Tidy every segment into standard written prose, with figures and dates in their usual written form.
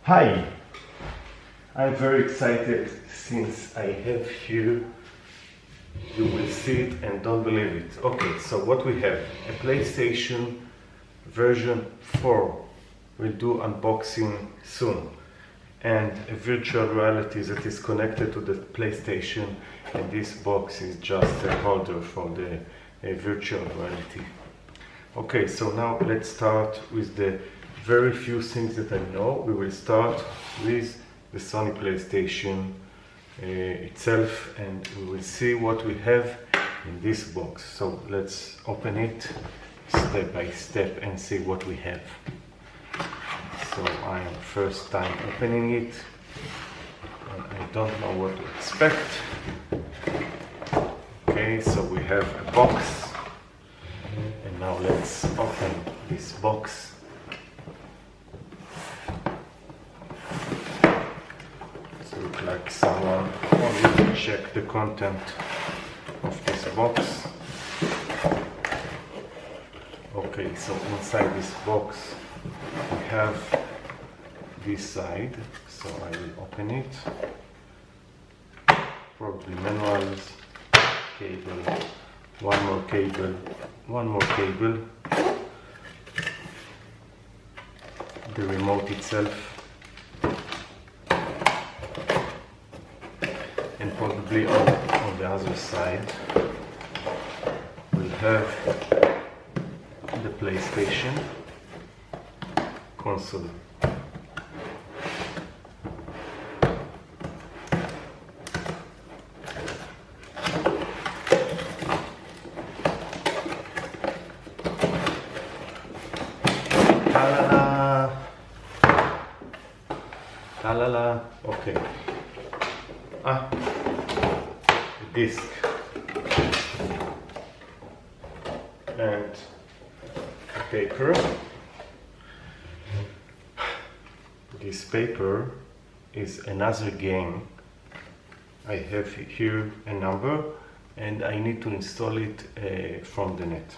Hi, I'm very excited since I have here, you will see it and don't believe it. Okay, so what we have, a PlayStation version 4, we'll do unboxing soon, and a virtual reality that is connected to the PlayStation, and this box is just a holder for the virtual reality. Okay, so now let's start with the very few things that I know. We will start with the Sony PlayStation itself, and we will see what we have in this box. So let's open it step by step and see what we have. So I am first time opening it, and I don't know what to expect. Okay, so we have a box, and now let's open this box. Look like someone wanted to check the content of this box. Okay, so inside this box we have this side, so I will open it. Probably manuals, cable, one more cable, the remote itself, and probably on the other side we'll have the PlayStation console. Ta-la-la! Ta-la-la! Okay. The disc and paper. This paper is another game. I have here a number and I need to install it from the net.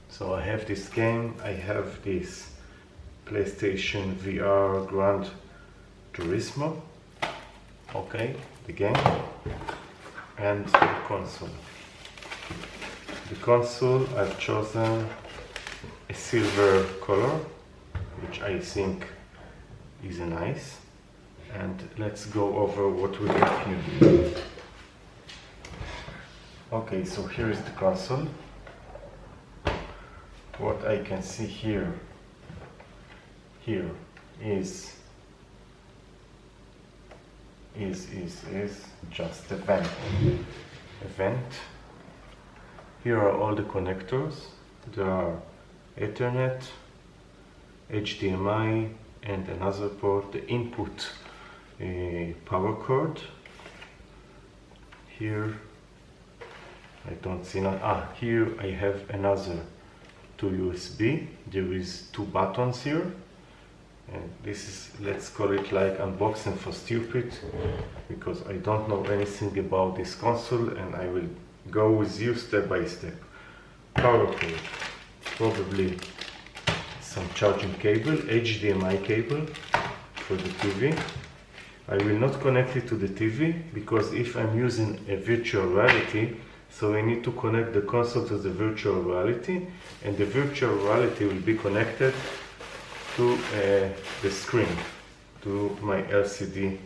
So I have this game, I have this PlayStation VR Gran Turismo. Okay, the game and the console. The console I've chosen a silver color, which I think is nice. And let's go over what we have here. Okay, so here is the console. What I can see here is just a vent. Here are all the connectors. There are Ethernet, HDMI, and another port, the input power cord. Here I don't see now. Here I have another 2 USB. There is 2 buttons here. And this is, let's call it like unboxing for stupid, because I don't know anything about this console, and I will go with you step by step. Power cord, probably some charging cable, HDMI cable for the TV. I will not connect it to the TV, because if I'm using a virtual reality, so I need to connect the console to the virtual reality, and the virtual reality will be connected to the screen, to my LCD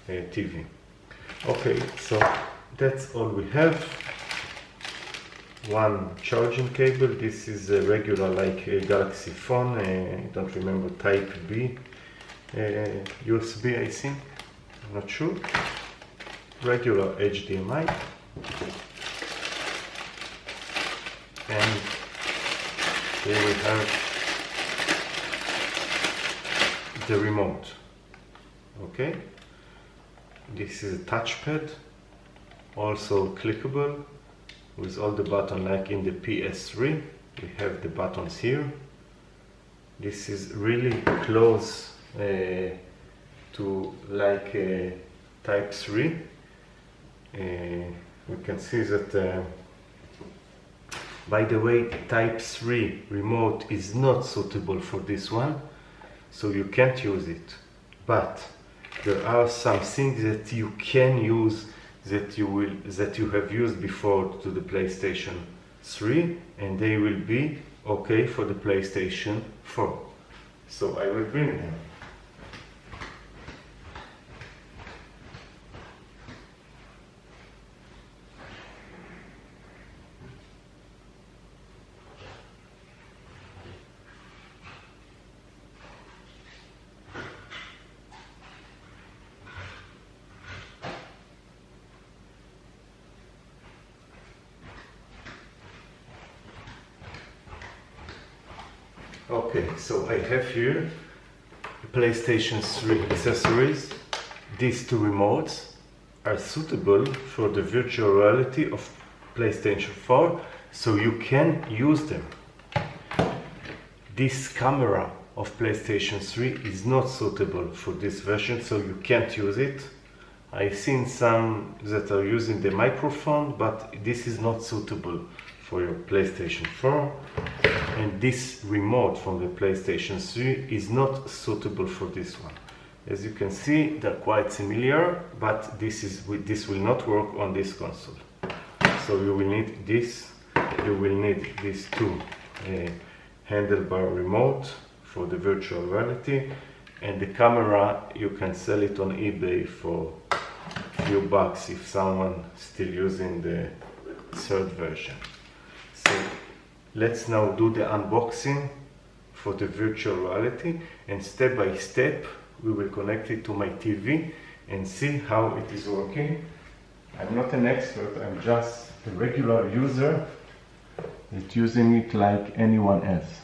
TV. Okay, so that's all we have. One charging cable. This is a regular, like a Galaxy phone. I don't remember, type B USB, I think. I'm not sure. Regular HDMI. And here we have the remote. Okay, this is a touchpad, also clickable with all the buttons like in the PS3. We have the buttons here. This is really close to like type 3. We can see that by the way, type 3 remote is not suitable for this one. so you can't use it. But there are some things that you can use that you have used before to the PlayStation 3, and they will be okay for the PlayStation 4. So I will bring them. Okay, so I have here the PlayStation 3 accessories. These two remotes are suitable for the virtual reality of PlayStation 4, so you can use them. This camera of PlayStation 3 is not suitable for this version, so you can't use it. I've seen some that are using the microphone, but this is not suitable for your PlayStation 4. And this remote from the PlayStation 3 is not suitable for this one. As you can see, they're quite similar, but this will not work on this console. So you will need this. You will need these two handlebar remote for the virtual reality, and the camera you can sell it on eBay for a few bucks if someone still using the third version. So let's now do the unboxing for the virtual reality, and step by step we will connect it to my TV and see how it is working. I'm not an expert, I'm just a regular user that's using it like anyone else.